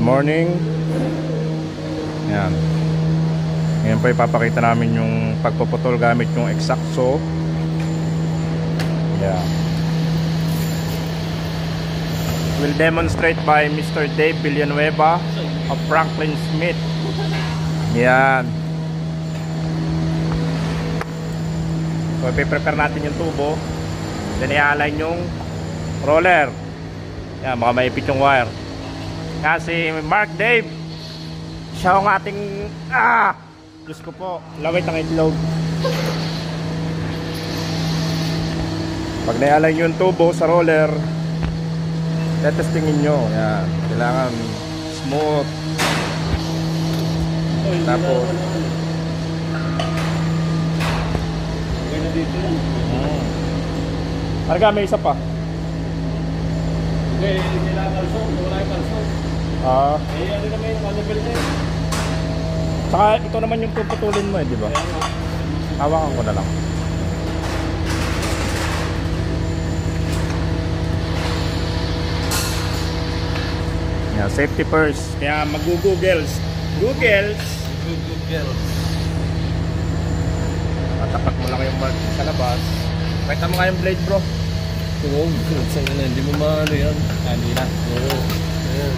morning. Yan. Ngayon po ipapakita namin yung pagpuputol gamit yung X-Acto. Yan. Will demonstrate by Mr. Dave Villanueva of Franklin Smith. Yan. So ipiprepare natin yung tubo. Then i-align yung roller. Yan, baka maipit yung wire. Kasi Mark Dave, siya ang ating Diyos ko po, lawit ang itlog. Pag na-align yung tubo sa roller, tetestingin nyo. Yan, kailangan smooth. Tapos Arga, may isa pa. Hindi, hindi na kalsong, wala yung kalsong. Ano naman yung manibel na yun. Saka ito naman yung puputulin mo di ba? Hawakan ko na lang. Yeah, safety first. Kaya mag-googles. Googles. Matapak mo lang yung mark sa labas. Pakita mo nga yung blade, bro. Oo, hindi mo maano yan. Hindi na. Oo. Ayan.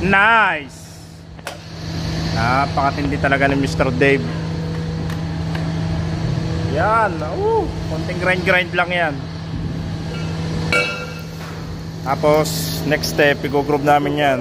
Nice. Napakatindi talaga ni Mr. Dave. Yan. Konting grind lang yan. Tapos next step, i-groove namin yan.